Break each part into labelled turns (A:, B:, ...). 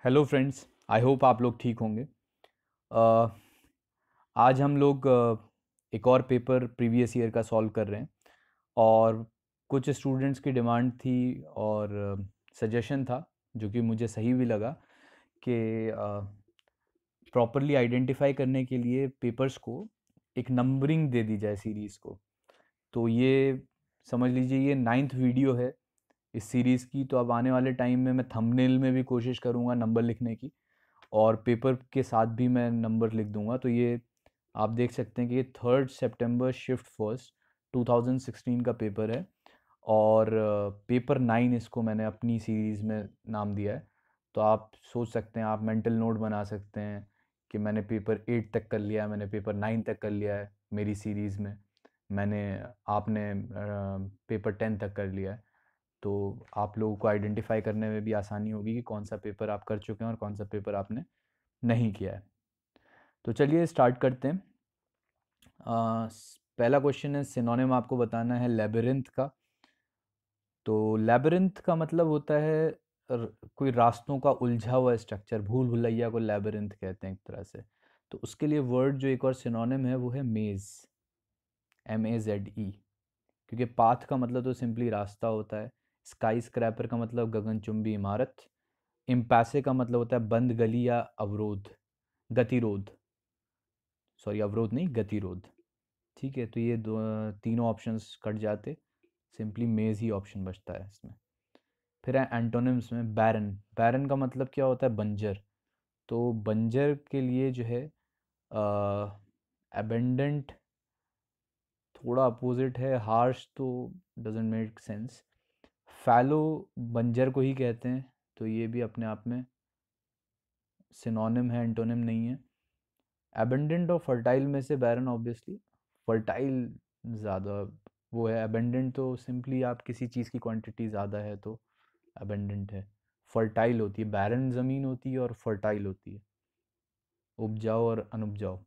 A: Hello friends, I hope आप लोग ठीक होंगे। अ, आज हम लोग एक और पेपर प्रीवियस ईयर का सॉल्व कर रहे हैं और कुछ स्टूडेंट्स की डिमांड थी और सजेशन था जो कि मुझे सही भी लगा कि प्रॉपरली आइडेंटिफाई करने के लिए पेपर्स को एक नंबरिंग दे दी जाए सीरीज़ को। तो ये समझ लीजिए ये 9th वीडियो है इस सीरीज़ की। तो अब आने वाले टाइम में मैं थंबनेल में भी कोशिश करूँगा नंबर लिखने की और पेपर के साथ भी मैं नंबर लिख दूंगा। तो ये आप देख सकते हैं कि ये 3 सितंबर शिफ्ट फर्स्ट 2016 का पेपर है और पेपर 9 इसको मैंने अपनी सीरीज़ में नाम दिया है। तो आप सोच सकते हैं, आप मेंटल नोट बना सकते हैं कि मैंने पेपर 8 तक कर लिया है, मैंने पेपर 9 तक कर लिया है मेरी सीरीज़ में, मैंने आपने पेपर 10 तक कर लिया है। तो आप लोगों को आइडेंटिफाई करने में भी आसानी होगी कि कौन सा पेपर आप कर चुके हैं और कौन सा पेपर आपने नहीं किया है। तो चलिए स्टार्ट करते हैं। पहला क्वेश्चन है, सिनोनिम आपको बताना है लेबिरिंथ का। तो लेबिरिंथ का मतलब होता है कोई रास्तों का उलझा हुआ स्ट्रक्चर, भूल भुलैया को लेबिरिंथ कहते हैं एक तरह से। तो उसके लिए वर्ड जो एक और सिनोनिम है वो है मेज, MAZE। क्योंकि पाथ का मतलब तो सिंपली रास्ता होता है, स्काई स्क्रैपर का मतलब गगनचुंबी इमारत, इम्पैसे का मतलब होता है बंद गली या अवरोध, गतिरोध, सॉरी अवरोध नहीं गतिरोध। ठीक है, तो ये दो तीनों ऑप्शंस कट जाते, सिंपली मेज ही ऑप्शन बचता है इसमें। फिर है एंटोनिम्स में बैरन। बैरन का मतलब क्या होता है? बंजर। तो बंजर के लिए जो है एबेंडेंट थोड़ा अपोजिट है, हार्श तो डजेंट मेक सेंस। फैलो बंजर को ही कहते हैं, तो ये भी अपने आप में सिनोनिम है, एंटोनिम नहीं है। एबेंडेंट और फर्टाइल में से बैरन ऑब्वियसली फर्टाइल ज़्यादा वो है। एबेंडेंट तो सिंपली आप किसी चीज़ की क्वांटिटी ज़्यादा है तो एबेंडेंट है। फर्टाइल होती है, बैरन ज़मीन होती है और फर्टाइल होती है, उपजाऊ और अनुपजाऊ।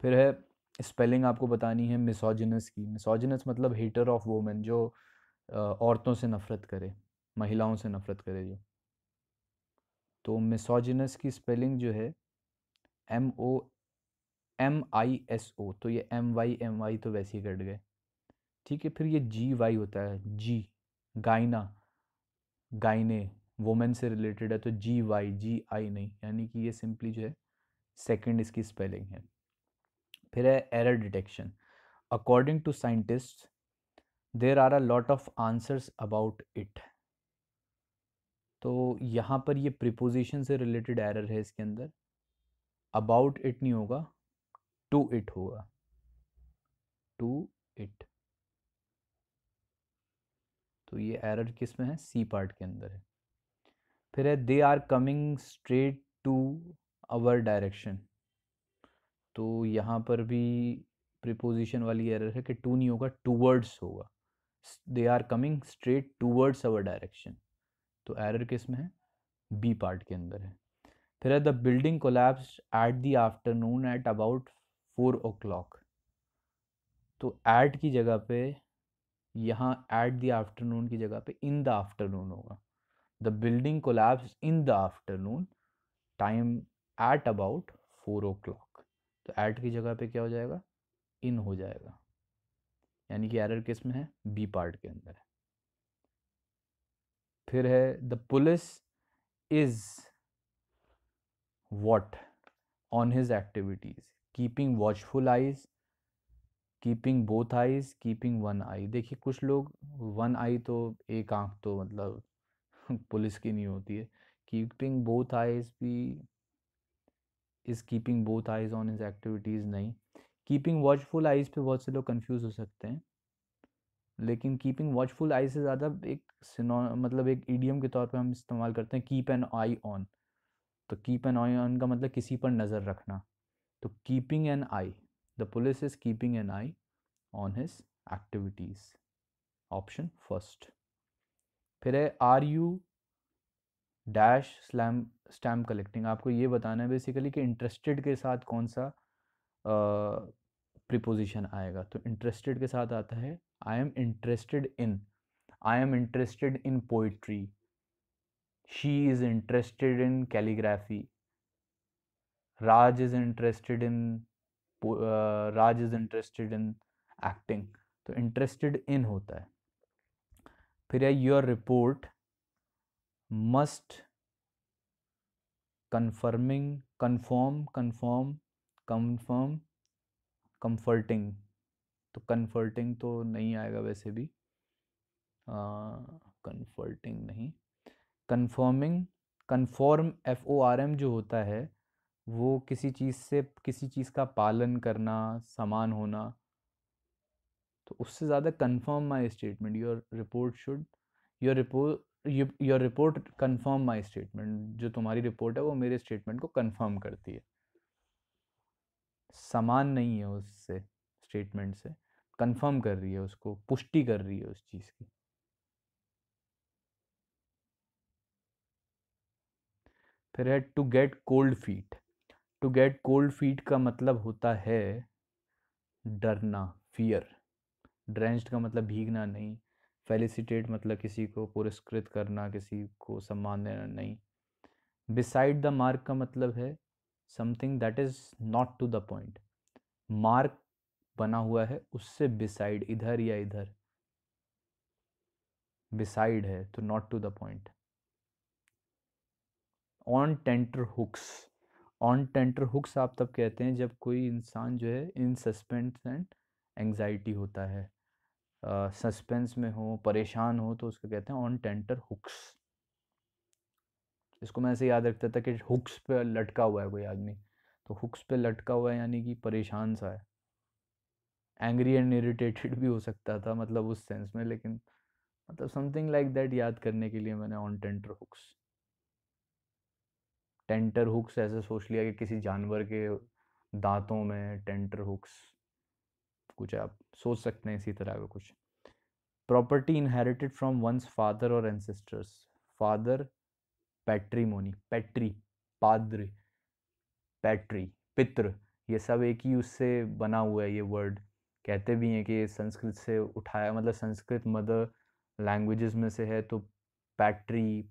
A: फिर है स्पेलिंग आपको बतानी है मिसोजिनस की। मिसोजिनस मतलब हेटर ऑफ वुमेन, जो औरतों से नफरत करे, महिलाओं से नफरत करे जो। तो मिसोजिनस की स्पेलिंग जो है MOMISO। तो ये MYMY तो वैसे ही कट गए। ठीक है, फिर ये GY होता है, जी गाइना, गाइने, वुमेन से रिलेटेड है तो GY, GI नहीं, यानी कि ये सिंपली जो है सेकंड इसकी स्पेलिंग है। फिर है error detection. According to scientist there are a lot of answers about it. तो यहाँ पर ये प्रिपोजिशन से रिलेटेड एरर है इसके अंदर। अबाउट इट नहीं होगा, टू इट होगा, टू इट। तो ये एरर किस में है? सी पार्ट के अंदर है। फिर है they are coming straight to our direction. तो यहाँ पर भी प्रिपोजिशन वाली एरर है कि टू नहीं होगा, टूवर्ड्स होगा। They are coming straight towards our direction. तो एरर किस में है? बी पार्ट के अंदर है। फिर है the building collapsed at the afternoon at about 4 o'clock। तो एट की जगह पे यहाँ एट द आफ्टरनून की जगह पे इन द आफ्टरनून होगा। The building collapse in the afternoon, time at about 4 o'clock। तो एट की जगह पे क्या हो जाएगा? इन हो जाएगा, यानी कि एरर किस में है? बी पार्ट के अंदर है। फिर है the police is what on his activities, keeping watchful eyes, keeping both eyes, keeping one eye. देखिए कुछ लोग वन आई तो एक आंख तो मतलब पुलिस की नहीं होती है। कीपिंग बोथ आइज भी, is keeping both eyes on his activities नहीं। कीपिंग वॉचफुल आइज पे बहुत से लोग कंफ्यूज हो सकते हैं, लेकिन कीपिंग वॉचफुल आई से ज़्यादा एक मतलब एक ईडियम के तौर पे हम इस्तेमाल करते हैं कीप एन आई ऑन। तो कीप एन आई ऑन का मतलब किसी पर नज़र रखना। तो keeping an eye, the police is keeping an eye on his activities, option first. फिर है are you dash slam stamp collecting. आपको ये बताना है बेसिकली कि इंटरेस्टेड के साथ कौन सा प्रिपोजिशन आएगा। तो इंटरेस्टेड के साथ आता है I am interested in, I am interested in poetry, she is interested in calligraphy, Raj is interested in Raj is interested in acting. तो इंटरेस्टेड इन होता है। फिर है your report must confirming, confirm, comforting. तो comforting तो नहीं आएगा वैसे भी, कंफर्टिंग नहीं, कंफर्मिंग, कंफॉर्म, FORM जो होता है वो किसी चीज़ से, किसी चीज़ का पालन करना, समान होना। तो उससे ज़्यादा confirm my statement, your report should, your report confirm my statement, जो तुम्हारी रिपोर्ट है वो मेरे स्टेटमेंट को कंफर्म करती है। समान नहीं है उससे, स्टेटमेंट से, कंफर्म कर रही है उसको, पुष्टि कर रही है उस चीज़ की। फिर है to get cold feet. To get cold feet का मतलब होता है डरना, फियर। ड्रेंच्ड का मतलब भीगना नहीं। फेलिसिटेट मतलब किसी को पुरस्कृत करना, किसी को सम्मान देना नहीं। बिसाइड द मार्क का मतलब है something that is not to the point. Mark बना हुआ है उससे बिसाइड, इधर या इधर, बिसाइड है तो not to the point. On tenterhooks. On tenterhooks आप तब कहते हैं जब कोई इंसान जो है इन सस्पेंस एंड एंग्जाइटी होता है, सस्पेंस में हो, परेशान हो, तो उसको कहते हैं ऑन टेंटर हुक्स। इसको मैं ऐसे याद रखता था कि हुक्स पे लटका हुआ है कोई आदमी, तो हुक्स पे लटका हुआ है यानी कि परेशान सा है। एंग्री एंड इरिटेटेड भी हो सकता था मतलब उस सेंस में, लेकिन मतलब समथिंग लाइक दैट याद करने के लिए मैंने on tenterhooks. Tenterhooks ऐसे सोच लिया कि किसी जानवर के दांतों में टेंटर हुक्स, कुछ आप सोच सकते हैं इसी तरह का कुछ। Property inherited from once father और एंसेस्टर्स। फादर, पैट्रीमोनी, पैट्री, पाद्री, पैट्री, पितृ, ये सब एक ही उससे बना हुआ है ये वर्ड। कहते भी हैं कि ये संस्कृत से उठाया, मतलब संस्कृत मदर लैंग्वेजेस में से है, तो पैट्री,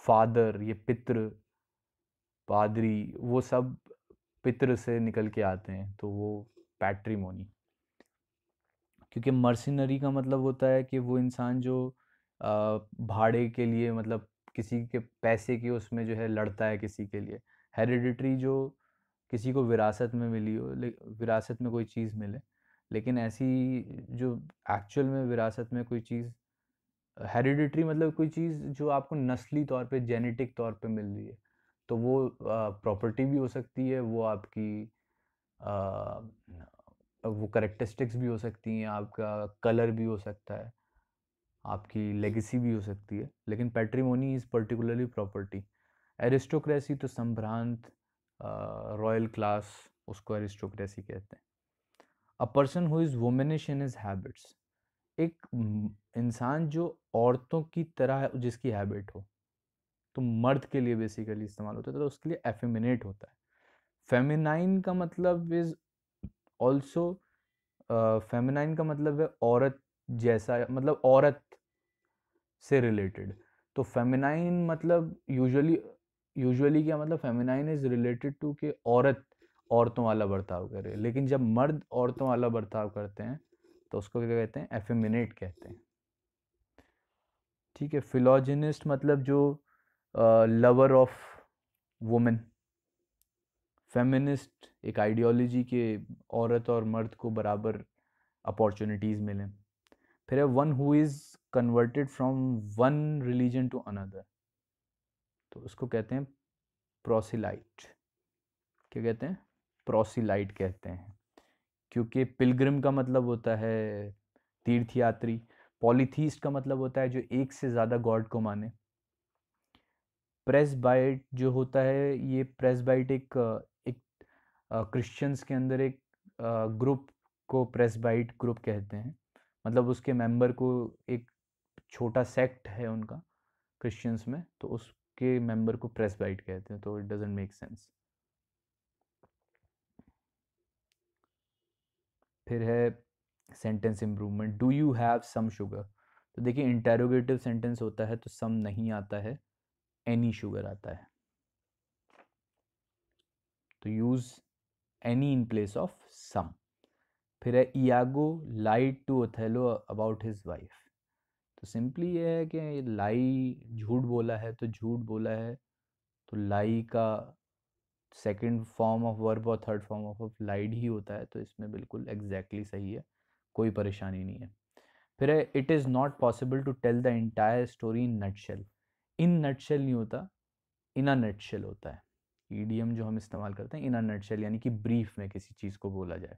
A: फादर, ये पितृ, पादरी, वो सब पितृ से निकल के आते हैं, तो वो पैट्रीमोनी। क्योंकि मर्सिनरी का मतलब होता है कि वो इंसान जो भाड़े के लिए, मतलब किसी के पैसे के उसमें जो है लड़ता है किसी के लिए। हेरिडिटरी जो किसी को विरासत में मिली हो, विरासत में कोई चीज़ मिले, लेकिन ऐसी जो एक्चुअल में विरासत में कोई चीज़, हेरिडिटरी मतलब कोई चीज़ जो आपको नस्ली तौर पे, जेनेटिक तौर पे मिल रही है, तो वो प्रॉपर्टी भी हो सकती है, वो आपकी वो करेक्टरिस्टिक्स भी हो सकती हैं, आपका कलर भी हो सकता है, आपकी लेगेसी भी हो सकती है, लेकिन patrimony is particularly property. Aristocracy तो संभ्रांत, रॉयल क्लास, उसको एरिस्टोक्रेसी कहते हैं। A person who is womanish in his habits. एक इंसान जो औरतों की तरह है, जिसकी हैबिट हो, तो मर्द के लिए बेसिकली इस्तेमाल होता है, तो उसके लिए एफेमिनेट होता है। फेमिनाइन का मतलब इज ऑल्सो, फेमिनाइन का मतलब है औरत जैसा, मतलब औरत से रिलेटेड। तो फेमिनाइन मतलब यूजुअली, यूजुअली क्या मतलब, फेमिनाइन इज रिलेटेड टू कि औरत औरतों वाला बर्ताव करे, लेकिन जब मर्द औरतों वाला बर्ताव करते हैं तो उसको क्या कहते हैं, एफेमिनेट कहते हैं। ठीक है। फिलोजिनिस्ट मतलब जो लवर ऑफ वुमेन। फेमिनिस्ट एक आइडियोलॉजी के औरत और मर्द को बराबर अपॉर्चुनिटीज़ मिलें। फिर है one who is converted from one religion to another, तो उसको कहते हैं प्रोसिलाइट। क्या कहते हैं, प्रोसिलाइट कहते हैं। क्योंकि पिलग्रिम का मतलब होता है तीर्थयात्री। पॉलीथीस्ट का मतलब होता है जो एक से ज़्यादा गॉड को माने। प्रेसबाइट जो होता है, ये प्रेसबाइट एक क्रिश्चियंस के अंदर एक ग्रुप को प्रेसबाइट ग्रुप कहते हैं। मतलब उसके मेंबर को, एक छोटा सेक्ट है उनका क्रिश्चियंस में, तो उसके मेंबर को प्रेसबाइट कहते हैं, तो इट डजंट मेक सेंस। फिर है sentence improvement. Do you have some sugar. तो देखिए इंटेरोगेटिव सेंटेंस होता है तो सम नहीं आता है, एनी शुगर आता है, तो use any in place of some. फिर है Iago lied to Othello about his wife. तो सिंपली ये है कि लाई झूठ बोला है, तो झूठ बोला है, तो लाई का सेकंड फॉर्म ऑफ वर्ब और थर्ड फॉर्म ऑफ लाइड ही होता है, तो इसमें बिल्कुल एग्जैक्टली सही है, कोई परेशानी नहीं है। फिर है it is not possible to tell the entire story in nutshell. In nutshell नहीं होता, इन अ नटशेल होता है। ईडीएम जो हम इस्तेमाल करते हैं, इन अ नटशेल यानी कि ब्रीफ में किसी चीज़ को बोला जाए।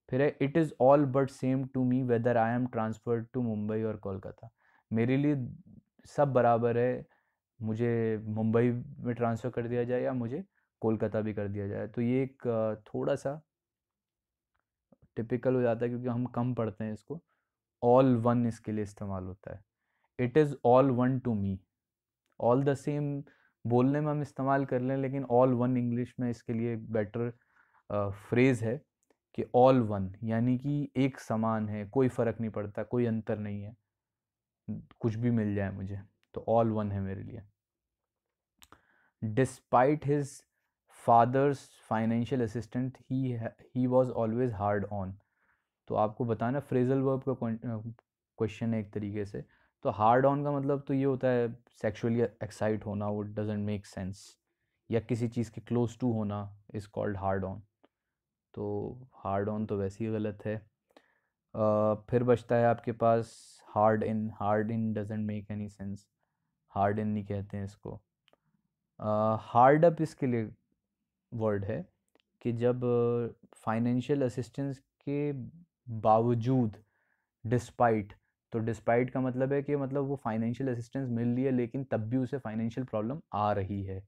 A: फिर है it is all but same to me whether I am transferred to Mumbai और कोलकाता। मेरे लिए सब बराबर है, मुझे मुंबई में ट्रांसफ़र कर दिया जाए या मुझे कोलकाता भी कर दिया जाए। तो ये एक थोड़ा सा टिपिकल हो जाता है क्योंकि हम कम पढ़ते हैं इसको। ऑल वन इसके लिए इस्तेमाल होता है। It is all one to me. All the same बोलने में हम इस्तेमाल कर लें, लेकिन ऑल वन इंग्लिश में इसके लिए एक बेटर फ्रेज़ है कि ऑल वन यानी कि एक समान है, कोई फ़र्क नहीं पड़ता, कोई अंतर नहीं है, कुछ भी मिल जाए मुझे, तो ऑल वन है मेरे लिए। Despite his father's financial assistant he was always hard on. तो आपको बताना फ्रेजल वर्ब का क्वेश्चन है एक तरीके से। तो हार्ड ऑन का मतलब तो ये होता है सेक्सुअली एक्साइट होना, वो डजेंट मेक सेंस, या किसी चीज़ के क्लोज टू होना इज़ कॉल्ड हार्ड ऑन। तो हार्ड ऑन तो वैसे ही गलत है। फिर बचता है आपके पास hard in. Hard in doesn't make any sense, hard in नहीं कहते हैं इसको। हार्ड अप इसके लिए वर्ड है कि जब फाइनेंशियल असिस्टेंस के बावजूद, डिस्पाइट, तो डिस्पाइट का मतलब है कि मतलब वो फाइनेंशियल असिस्टेंस मिल रही है लेकिन तब भी उसे फाइनेंशियल प्रॉब्लम आ रही है।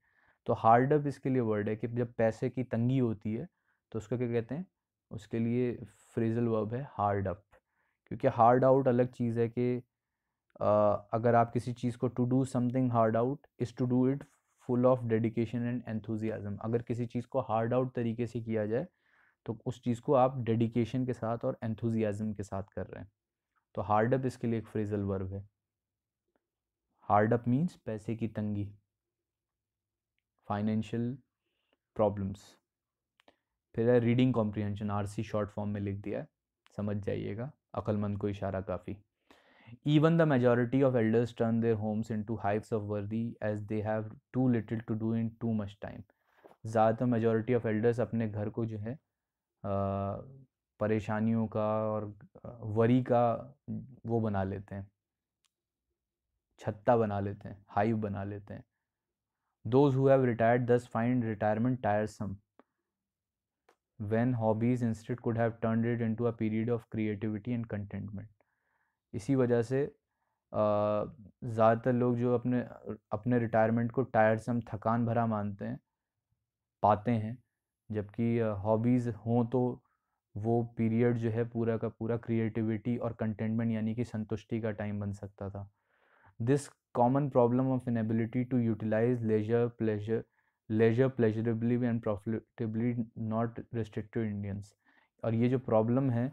A: तो हार्ड अप इसके लिए वर्ड है कि जब पैसे की तंगी होती है तो उसको क्या कहते हैं, उसके लिए फ्रेजल वर्ब है हार्ड अप। क्योंकि हार्ड आउट अलग चीज़ है कि अगर आप किसी चीज़ को to do something hard out is to do it full of dedication and enthusiasm. अगर किसी चीज़ को हार्ड आउट तरीके से किया जाए तो उस चीज़ को आप डेडिकेशन के साथ और एंथुजियाज्म के साथ कर रहे हैं। तो हार्ड अप इसके लिए एक फ्रेजल वर्ब है। हार्ड अप मीन्स पैसे की तंगी, फाइनेंशियल प्रॉब्लम्स। फिर है reading comprehension, RC short form में लिख दिया है, समझ जाइएगा, अक्लमंद को इशारा काफ़ी। Even the majority of elders turn their homes into hives of worry as they have too little to do in too much time. ज़्यादातर majority of elders अपने घर को जो है परेशानियों का और वरी का वो बना लेते हैं, छत्ता बना लेते हैं, हाइव बना लेते हैं। Those who have retired thus find retirement tiresome when hobbies instead could have turned it into a period of creativity and contentment. इसी वजह से ज़्यादातर लोग जो अपने अपने रिटायरमेंट को टायरसम, थकान भरा मानते हैं, पाते हैं, जबकि हॉबीज़ हों तो वो पीरियड जो है पूरा का पूरा क्रिएटिविटी और कंटेंटमेंट यानी कि संतुष्टि का टाइम बन सकता था। This common problem of inability to utilise leisure pleasurably and profitably not restrict to Indians. और ये जो प्रॉब्लम है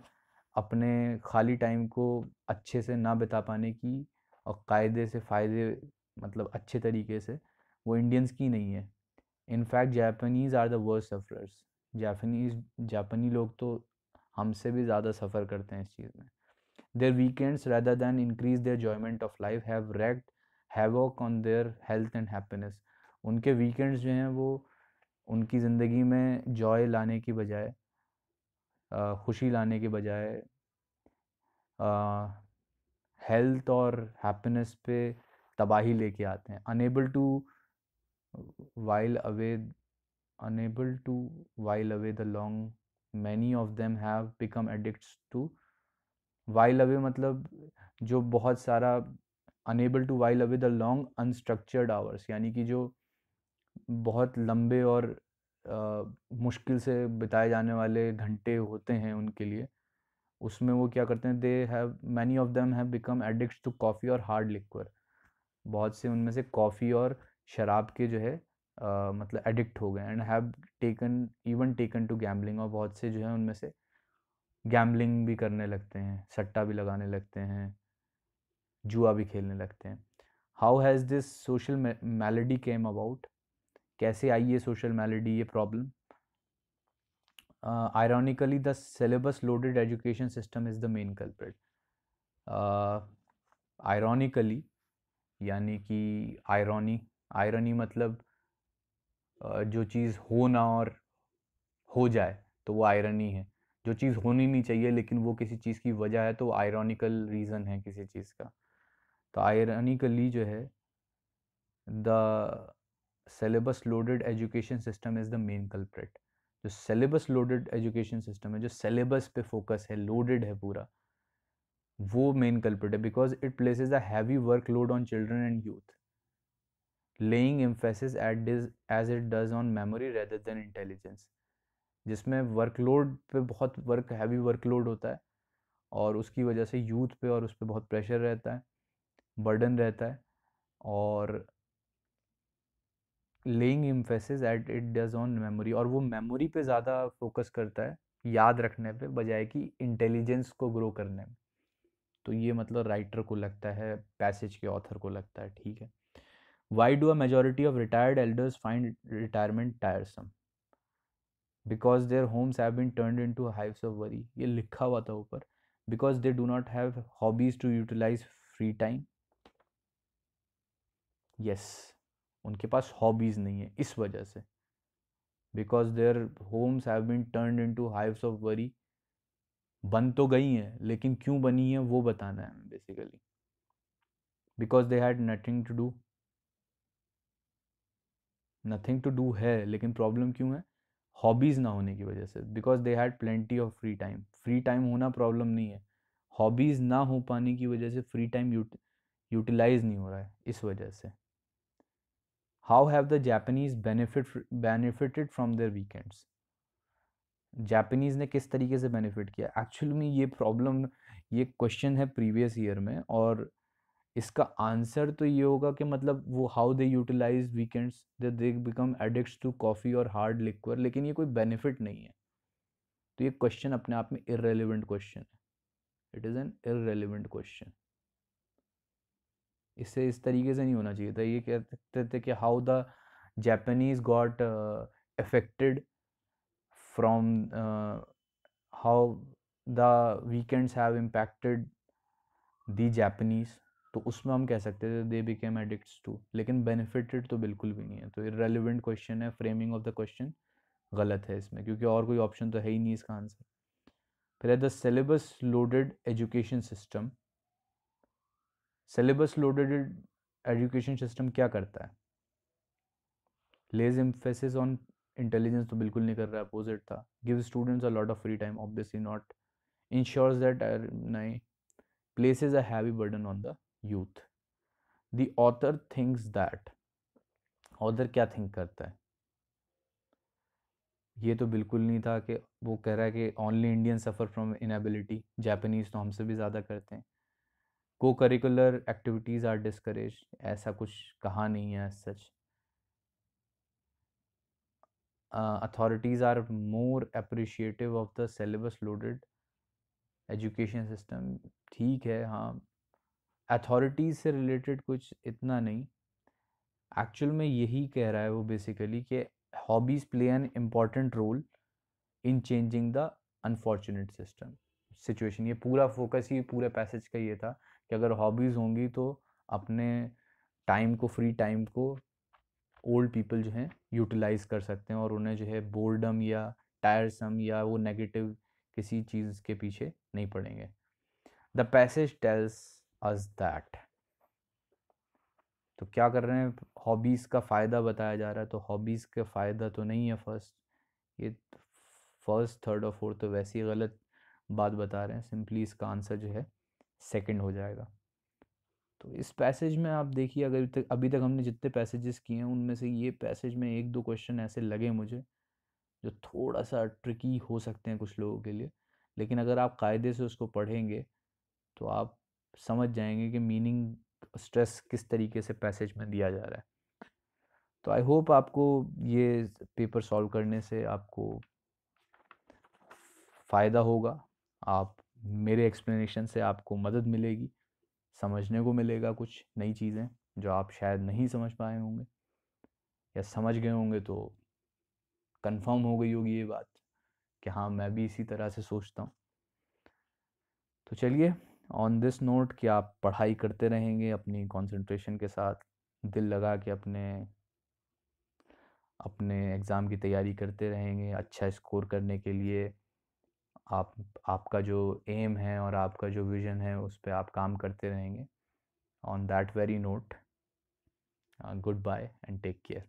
A: अपने खाली टाइम को अच्छे से ना बिता पाने की और कायदे से फ़ायदे मतलब अच्छे तरीके से, वो इंडियंस की नहीं है। In fact Japanese are the worst sufferers. जापानी लोग तो हमसे भी ज़्यादा सफ़र करते हैं इस चीज़ में। Their weekends, rather than increase their enjoyment of life, have wreaked havoc on their health and happiness. उनके वीकेंड्स जो हैं वो उनकी ज़िंदगी में जॉय लाने की बजाय, खुशी लाने के बजाय हेल्थ और हैप्पीनेस पे तबाही लेके आते हैं। while away unable to while away the long many of them have become addicts to while away मतलब जो बहुत सारा unable to while away the long unstructured hours यानी कि जो बहुत लंबे और मुश्किल से बिताए जाने वाले घंटे होते हैं उनके लिए, उसमें वो क्या करते हैं, they have many of them have become addicts to coffee और हार्ड लिक्वर। बहुत से उनमें से कॉफ़ी और शराब के जो है मतलब एडिक्ट हो गए and have taken to gambling. और बहुत से जो है उनमें से गैम्बलिंग भी करने लगते हैं, सट्टा भी लगाने लगते हैं, जुआ भी खेलने लगते हैं। How has this social malady came about, कैसे आई ये सोशल मैलेडी, ये problem? Ironically the syllabus loaded education system is the main culprit. Ironically यानी कि आयरॉनी, आयरनी मतलब जो चीज़ हो ना और हो जाए तो वो आयरनी है। जो चीज़ होनी नहीं चाहिए लेकिन वो किसी चीज़ की वजह है तो वो आयरॉनिकल रीज़न है किसी चीज़ का। तो आयरॉनिकली जो है the syllabus loaded education system is the main culprit. जो सिलेबस लोडेड एजुकेशन सिस्टम है, जो सिलेबस पे फोकस है, लोडेड है पूरा, वो मेन कल्प्रिट है because it places a heavy workload on children and youth, laying emphasis as it does on memory rather than intelligence. जिसमें वर्कलोड पे बहुत हैवी वर्कलोड होता है और उसकी वजह से यूथ पे और उस पर बहुत प्रेशर रहता है, बर्डन रहता है, और laying emphasis at it does on memory, और वो मेमोरी पे ज़्यादा फोकस करता है, याद रखने पे, बजाय कि इंटेलिजेंस को ग्रो करने में। तो ये मतलब राइटर को लगता है, पैसेज के ऑथर को लगता है, ठीक है। Why do a majority of retired elders find retirement tiresome? Because their homes have been turned into hives of worry, ये लिखा हुआ था ऊपर। Because they do not have hobbies to utilise free time, yes, उनके पास hobbies नहीं है इस वजह से। Because their homes have been turned into hives of worry, बन तो गई हैं लेकिन क्यों बनी है वो बताना है basically. Because they had nothing to do, nothing to do है लेकिन प्रॉब्लम क्यों है? हॉबीज़ ना होने की वजह से। Because they had plenty of free time, free time होना प्रॉब्लम नहीं है, हॉबीज़ ना हो पाने की वजह से फ्री टाइम यूटिलाइज नहीं हो रहा है इस वजह से। How have the Japanese benefited from their weekends? Japanese ने किस तरीके से बेनिफिट किया? एक्चुअली में ये प्रॉब्लम, ये क्वेश्चन है प्रीवियस ईयर में, और इसका आंसर तो ये होगा कि मतलब वो how they utilise weekends, they become addicts to coffee और हार्ड लिक्वर, लेकिन ये कोई बेनिफिट नहीं है। तो ये क्वेश्चन अपने आप में इररेलेवेंट क्वेश्चन है, it is an irrelevant question. इससे इस तरीके से नहीं होना चाहिए था। ये कह सकते थे कि how the Japanese got affected from, how the weekends have impacted the Japanese, तो उसमें हम कह सकते थे दे बिकेम एडिक्ट्स टू, लेकिन बेनिफिटेड तो बिल्कुल भी नहीं है। तो इररेलेवेंट क्वेश्चन है, फ्रेमिंग ऑफ द क्वेश्चन गलत है इसमें, क्योंकि और कोई ऑप्शन तो है ही नहीं इसका आंसर। फिर है the syllabus loaded education system. Syllabus loaded education system क्या करता है? लेज एम्फेसिस ऑन इंटेलिजेंस तो बिल्कुल नहीं कर रहा है, अपोजिट था। Give students a lot of free time, obviously not. Ensures that, नहीं। Places a heavy burden on the youth. The author thinks that, author क्या थिंक करता है? ये तो बिल्कुल नहीं था कि वो कह रहा है कि only Indian suffer from inability, Japanese तो हमसे भी ज़्यादा करते हैं। को करिकुलर एक्टिविटीज़ आर डिस्करेज, ऐसा कुछ कहा नहीं है सच। Authorities are more appreciative of the syllabus loaded education system, ठीक है, हाँ। अथॉरिटीज़ से रिलेटेड कुछ इतना नहीं, एक्चुअल में यही कह रहा है वो बेसिकली कि hobbies play an important role in changing the unfortunate system situation. ये पूरा फोकस ही पूरे पैसेज का ये था कि अगर हॉबीज़ होंगी तो अपने टाइम को, फ्री टाइम को ओल्ड पीपल जो हैं यूटिलाइज कर सकते हैं और उन्हें जो है बोर्डम या टायरसम या वो नेगेटिव किसी चीज़ के पीछे नहीं पड़ेंगे। The passage tells us that, तो क्या कर रहे हैं, हॉबीज़ का फ़ायदा बताया जा रहा है, तो हॉबीज़ का फ़ायदा तो नहीं है फर्स्ट, ये फर्स्ट, थर्ड और फोर्थ तो वैसे ही गलत बात बता रहे हैं, सिंपली इसका आंसर जो है सेकंड हो जाएगा। तो इस पैसेज में आप देखिए, अगर अभी तक हमने जितने पैसेजेस किए हैं उनमें से ये पैसेज में एक दो क्वेश्चन ऐसे लगे मुझे जो थोड़ा सा ट्रिकी हो सकते हैं कुछ लोगों के लिए, लेकिन अगर आप कायदे से उसको पढ़ेंगे तो आप समझ जाएंगे कि मीनिंग, स्ट्रेस किस तरीके से पैसेज में दिया जा रहा है। तो आई होप आपको ये पेपर सॉल्व करने से आपको फ़ायदा होगा, आप, मेरे एक्सप्लेनेशन से आपको मदद मिलेगी, समझने को मिलेगा कुछ नई चीज़ें। जो आप शायद नहीं समझ पाए होंगे, या समझ गए होंगे तो कंफर्म हो गई होगी ये बात कि हाँ मैं भी इसी तरह से सोचता हूँ। तो चलिए, ऑन दिस नोट कि आप पढ़ाई करते रहेंगे अपनी कंसंट्रेशन के साथ, दिल लगा के अपने अपने एग्ज़ाम की तैयारी करते रहेंगे अच्छा स्कोर करने के लिए। आप आपका जो एम है और आपका जो विज़न है उस पे आप काम करते रहेंगे। On that very note, goodbye and take care.